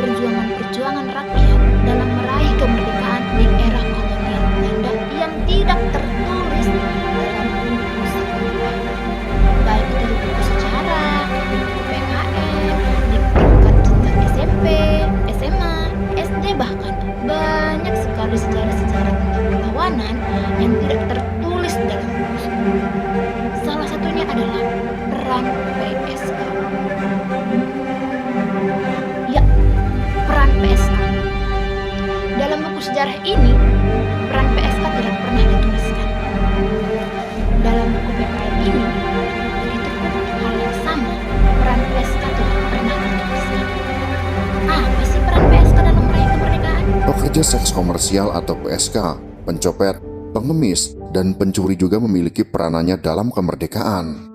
perjuangan-perjuangan rakyat dalam meraih kemerdekaan di era kolonial Belanda yang tidak tertulis dalam buku sekolah, baik itu di buku sejarah, di buku PKN, di tingkat jenjang SMP, SMA, SD, bahkan banyak sekali sejarah-sejarah tentang perlawanan yang tidak tertulis dalam buku sekolah. Salah satunya adalah peran PSK. Ya, peran PSK. Dalam buku sejarah ini, peran PSK tidak pernah dituliskan. Dalam buku PKN ini, begitupun hal yang sama, peran PSK tidak pernah dituliskan. Apa sih peran PSK dalam meraih kemerdekaan? Pekerja seks komersial atau PSK, pencopet, pengemis, dan pencuri juga memiliki peranannya dalam kemerdekaan.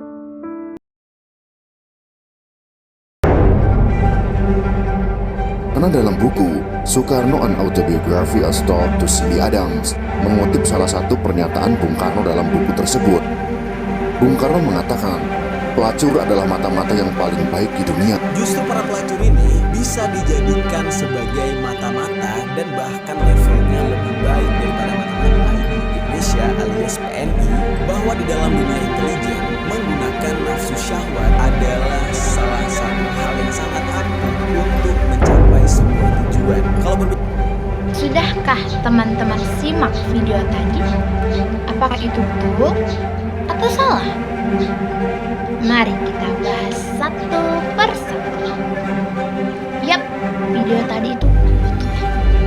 Karena dalam buku Soekarno An Autobiography as Told to C.B. Adams mengutip salah satu pernyataan Bung Karno dalam buku tersebut. Bung Karno mengatakan, pelacur adalah mata-mata yang paling baik di dunia. Justru para pelacur ini bisa dijadikan sebagai mata-mata dan bahkan levelnya lebih baik daripada mata-mata lain di Indonesia alias PNI, bahwa di dalam dunia intelijen menggunakan nafsu syahwat adalah salah satu hal yang sangat ampuh untuk mencapai sebuah tujuan. Sudahkah teman-teman simak video tadi? Apakah itu betul atau salah? Mari kita bahas satu persatu. Yap, video tadi itu betul,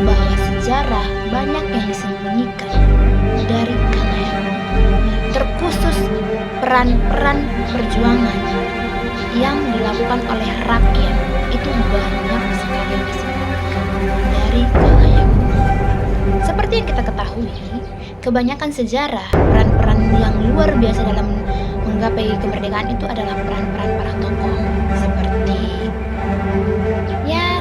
bahwa sejarah banyak yang disembunyikan dari kalian, terkhusus peran-peran perjuangan yang dilakukan oleh rakyat itu banyak sekali yang disembunyikan dari kalian. Seperti yang kita ketahui, kebanyakan sejarah peran-peran yang luar biasa dalam menggapai kemerdekaan itu adalah peran-peran para tokoh seperti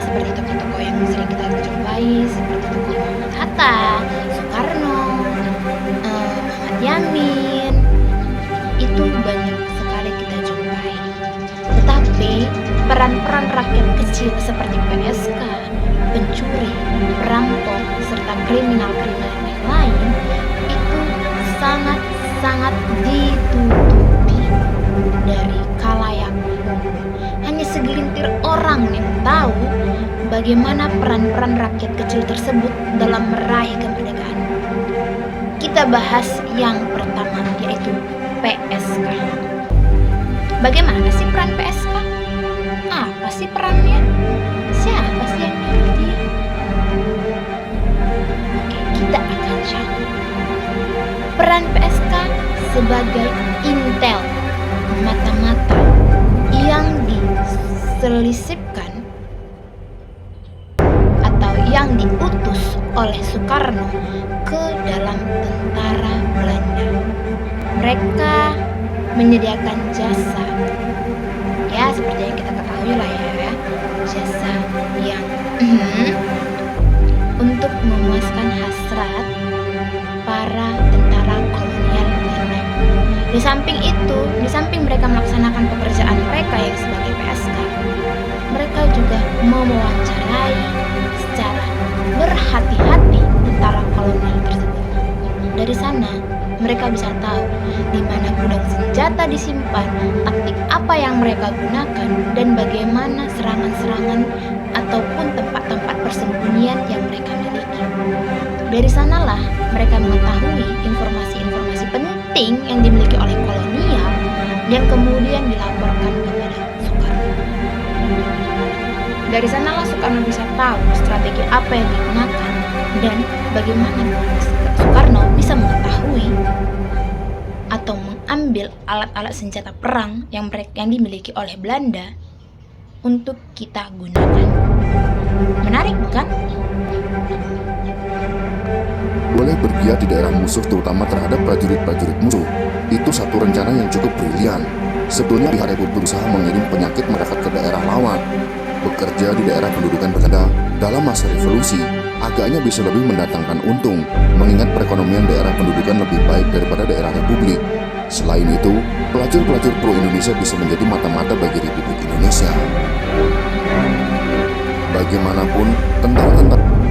tokoh-tokoh yang sering kita jumpai, seperti tokoh Muhammad Hatta, Soekarno, Muhammad Yamin. Itu banyak sekali kita jumpai. Tetapi peran-peran rakyat kecil seperti PSK, pencuri, perampok, serta kriminal-kriminal yang lain itu sangat-sangat ditutupi dari khalayak umum. Hanya segelintir orang yang tahu bagaimana peran-peran rakyat kecil tersebut dalam meraih kemerdekaan. Kita bahas yang pertama, yaitu PSK. Bagaimana sih peran PSK? Apa sih perannya? Siapa sih yang nyuruh dia? Oke, kita akan cari. Peran PSK sebagai intel, mata-mata yang diselisipkan atau yang diutus oleh Soekarno ke dalam tentara Belanda. Mereka menyediakan jasa, ya seperti yang kita ketahui lah ya, jasa yang untuk memuaskan hasrat para tentara kolonial Belanda. Di samping itu, di samping mereka melaksanakan pekerjaan mereka yang sebagai PSK, mereka juga mewawancarai secara berhati-hati tentara kolonial tersebut. Dari sana, mereka bisa tahu di mana gudang senjata disimpan, taktik apa yang mereka gunakan, dan bagaimana serangan-serangan ataupun tempat-tempat persembunyian yang mereka miliki. Dari sanalah mereka mengetahui informasi-informasi penting yang dimiliki oleh kolonial yang kemudian dilaporkan kepada Soekarno. Dari sanalah Soekarno bisa tahu strategi apa yang digunakan dan bagaimana Soekarno bisa mengetahui atau mengambil alat-alat senjata perang yang dimiliki oleh Belanda untuk kita gunakan. Menarik bukan? Boleh bergiat di daerah musuh, terutama terhadap prajurit-prajurit musuh. Itu satu rencana yang cukup brilian. Sebetulnya pihak Republik berusaha mengirim penyakit merekat ke daerah lawan. Bekerja di daerah pendudukan Belanda dalam masa revolusi agaknya bisa lebih mendatangkan untung, mengingat perekonomian daerah pendudukan lebih baik daripada daerah Republik. Selain itu, pelacur-pelacur pro Indonesia bisa menjadi mata-mata bagi Republik Indonesia. Bagaimanapun, tentara-tentara